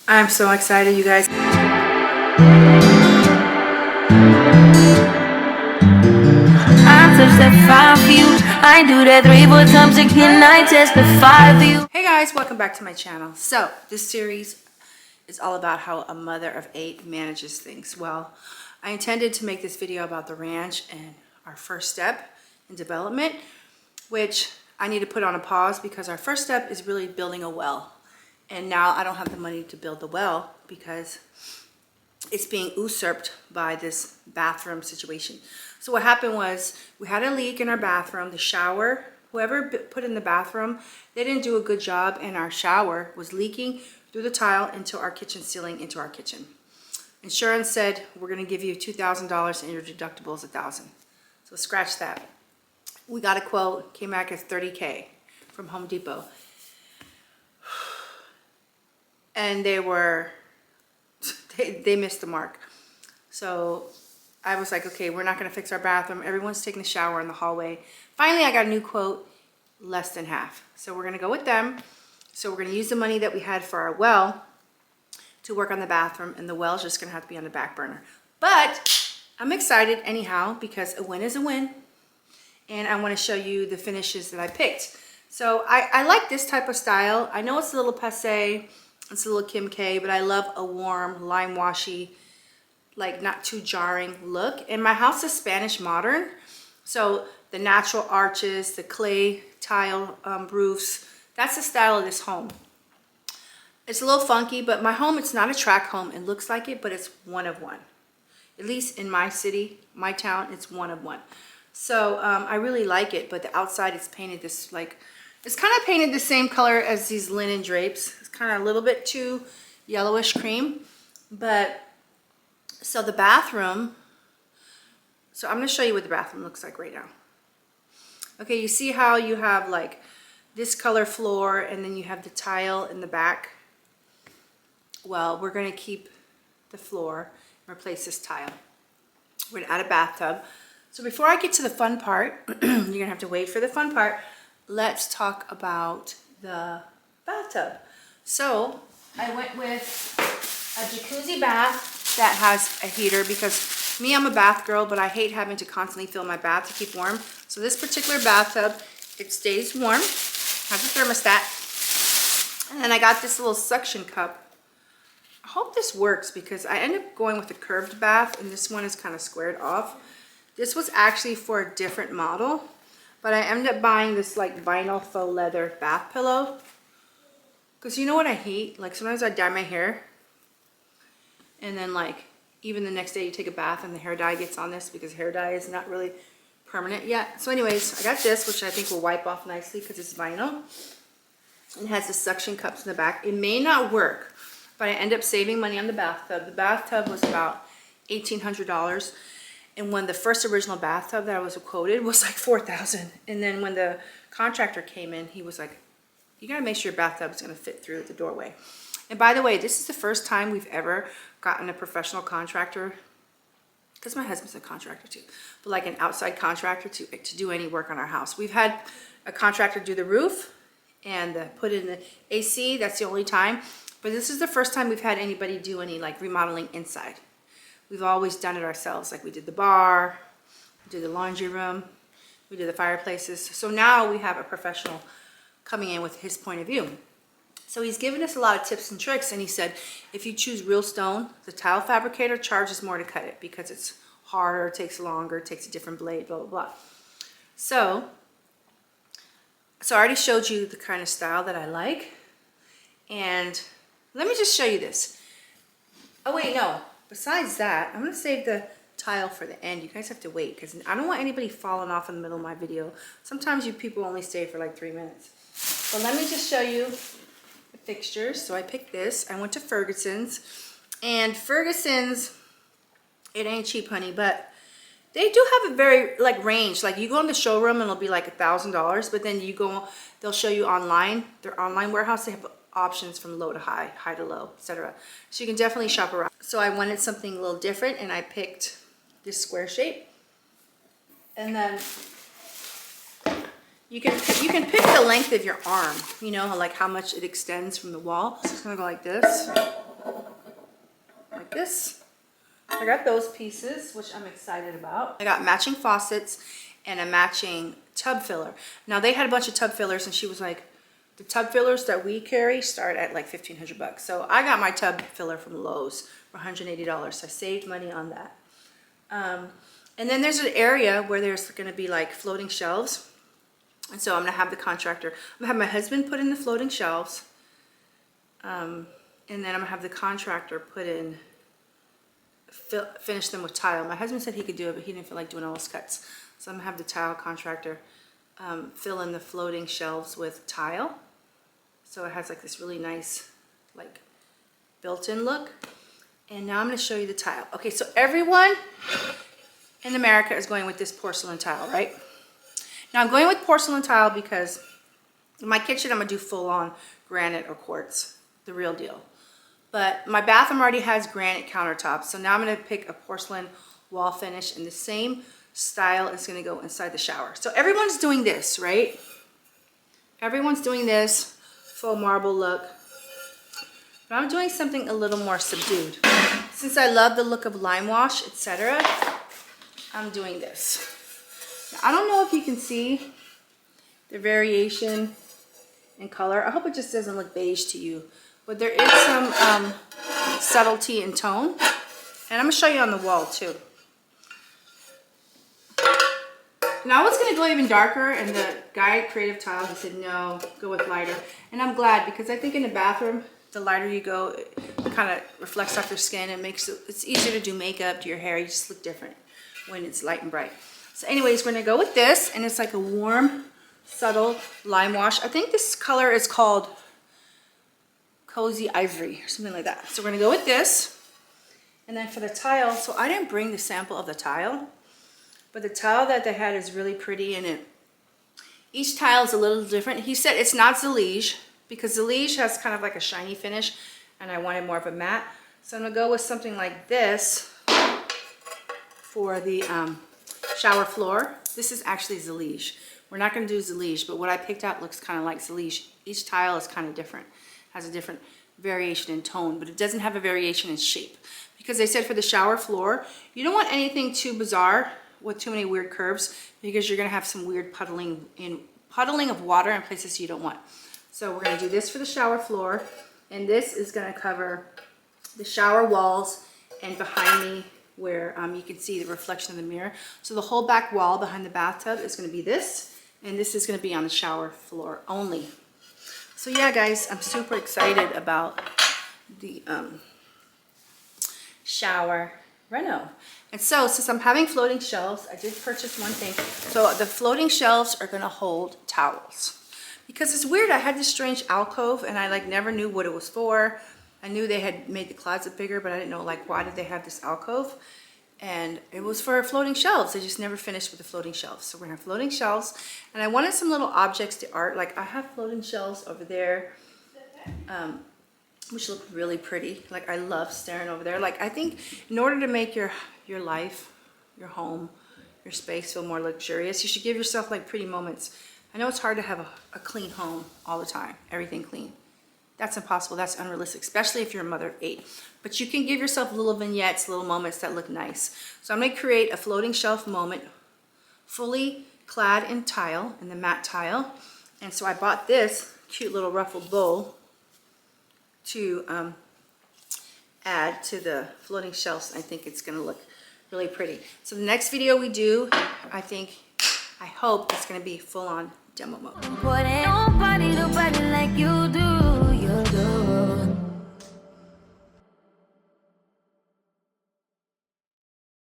I'm so excited, you guys. I touch that fire for you. I do that 3-4 times again. I testify for you. Hey guys, welcome back to my channel. So this series is all about how a mother of 8 manages things. Well, I intended to make this video about the ranch and our first step in development, which I need to put on a pause because our first step is really building a well. And now I don't have the money to build the well because it's being usurped by this bathroom situation. So what happened was we had a leak in our bathroom. The shower, whoever put in the bathroom, they didn't do a good job, and our shower was leaking through the tile into our kitchen ceiling, into our kitchen. Insurance said, we're gonna give you $2,000 and your deductible is $1,000. So scratch that. We got a quote, came back as $30K from Home Depot. And they missed the mark. So I was like, okay, we're not gonna fix our bathroom. Everyone's taking a shower in the hallway. Finally, I got a new quote, less than half. So we're gonna go with them. So we're gonna use the money that we had for our well to work on the bathroom, and the well's just gonna have to be on the back burner. But I'm excited anyhow because a win is a win. And I wanna show you the finishes that I picked. So I like this type of style. I know it's a little passe, it's a little Kim K, but I love a warm, lime washy, like not too jarring look. And my house is Spanish modern. So the natural arches, the clay tile roofs, that's the style of this home. It's a little funky, but my home, it's not a tract home. It looks like it, but it's one of one. At least in my city, my town, it's one of one. So I really like it, but the outside it's painted this like, it's kind of painted the same color as these linen drapes. It's kind of a little bit too yellowish cream, but so the bathroom, so I'm gonna show you what the bathroom looks like right now. Okay, you see how you have like this color floor and then you have the tile in the back? Well, we're gonna keep the floor and replace this tile. We're gonna add a bathtub. So before I get to the fun part, you're gonna have to wait for the fun part. Let's talk about the bathtub. So I went with a jacuzzi bath that has a heater because me, I'm a bath girl, but I hate having to constantly fill my bath to keep warm. So this particular bathtub, it stays warm, has a thermostat. And then I got this little suction cup. I hope this works because I ended up going with a curved bath and this one is kind of squared off. This was actually for a different model, but I ended up buying this like vinyl faux leather bath pillow. Because you know what I hate? Like sometimes I dye my hair and then like even the next day you take a bath and the hair dye gets on this because hair dye is not really permanent yet. So anyways, I got this, which I think will wipe off nicely because it's vinyl. It has the suction cups in the back. It may not work, but I end up saving money on the bathtub. The bathtub was about $1,800. And when the first original bathtub that I was quoted was like $4,000. And then when the contractor came in, he was like, you gotta make sure your bathtub is gonna fit through the doorway. And by the way, this is the first time we've ever gotten a professional contractor, because my husband's a contractor too, but like an outside contractor to do any work on our house. We've had a contractor do the roof and put in the AC, that's the only time. But this is the first time we've had anybody do any like remodeling inside. We've always done it ourselves, like we did the bar, we did the laundry room, we did the fireplaces. So now we have a professional coming in with his point of view. So he's given us a lot of tips and tricks, and he said, if you choose real stone, the tile fabricator charges more to cut it because it's harder, takes longer, takes a different blade, blah, blah, blah. So I already showed you the kind of style that I like. And let me just show you this. Oh wait, no. Besides that, I'm gonna save the tile for the end. You guys have to wait because I don't want anybody falling off in the middle of my video. Sometimes you people only stay for like 3 minutes. But let me just show you the fixtures. So I picked this. I went to Ferguson's. And Ferguson's, it ain't cheap, honey, but they do have a very like range. Like you go in the showroom and it'll be like $1,000, but then you go, they'll show you online, their online warehouse, they have options from low to high, high to low, etc. So you can definitely shop around. So I wanted something a little different and I picked this square shape. And then You can pick the length of your arm, you know, like how much it extends from the wall. So it's gonna go like this. Like this. I got those pieces, which I'm excited about. I got matching faucets and a matching tub filler. Now they had a bunch of tub fillers and she was like, the tub fillers that we carry start at like $1,500. So I got my tub filler from Lowe's for $180. So I saved money on that. And then there's an area where there's gonna be like floating shelves. And so I'm gonna have the contractor, I'm gonna have my husband put in the floating shelves. And then I'm gonna have the contractor put in, finish them with tile. My husband said he could do it, but he didn't feel like doing all those cuts. So I'm gonna have the tile contractor fill in the floating shelves with tile. So it has like this really nice, like built-in look. And now I'm gonna show you the tile. Okay, so everyone in America is going with this porcelain tile, right? Now I'm going with porcelain tile because in my kitchen I'm gonna do full-on granite or quartz, the real deal. But my bathroom already has granite countertops, so now I'm gonna pick a porcelain wall finish, and the same style is gonna go inside the shower. So everyone's doing this, right? Everyone's doing this faux marble look. But I'm doing something a little more subdued. Since I love the look of lime wash, etc., I'm doing this. Now, I don't know if you can see the variation in color. I hope it just doesn't look beige to you. But there is some subtlety in tone. And I'm going to show you on the wall too. Now I was going to go even darker, and the guy at Creative Tile, he said no, go with lighter. And I'm glad, because I think in the bathroom, the lighter you go, it kind of reflects off your skin. It makes it's easier to do makeup, do your hair. You just look different when it's light and bright. So anyways, we're going to go with this, and it's like a warm, subtle lime wash. I think this color is called Cozy Ivory or something like that. So we're going to go with this. And then for the tile, so I didn't bring the sample of the tile, but the tile that they had is really pretty, and each tile is a little different. He said it's not Zalige, because Zalige has kind of like a shiny finish, and I wanted more of a matte. So I'm gonna go with something like this for the shower floor. This is actually Zalige. We're not gonna do Zalige, but what I picked out looks kind of like Zalige. Each tile is kind of different, has a different variation in tone, but it doesn't have a variation in shape. Because they said for the shower floor, you don't want anything too bizarre with too many weird curves, because you're gonna have some weird puddling of water in places you don't want. So we're gonna do this for the shower floor, and this is gonna cover the shower walls and behind me where you can see the reflection of the mirror. So the whole back wall behind the bathtub is gonna be this, and this is gonna be on the shower floor only. So yeah, guys, I'm super excited about the shower reno. And so since I'm having floating shelves, I did purchase one thing. So the floating shelves are gonna hold towels. Because it's weird, I had this strange alcove and I like never knew what it was for. I knew they had made the closet bigger, but I didn't know like why did they have this alcove. And it was for floating shelves. They just never finished with the floating shelves. So we're gonna have floating shelves. And I wanted some little objects to art. Like I have floating shelves over there, which look really pretty. Like I love staring over there. Like I think in order to make your life, your home, your space feel more luxurious, you should give yourself like pretty moments. I know it's hard to have a clean home all the time, everything clean. That's impossible, that's unrealistic, especially if you're a mother of 8. But you can give yourself little vignettes, little moments that look nice. So I'm gonna create a floating shelf moment, fully clad in tile, in the matte tile. And so I bought this cute little ruffled bowl to add to the floating shelves. I think it's gonna look really pretty. So the next video we do, I hope it's gonna be full on demo mode. But ain't nobody like you do, you do.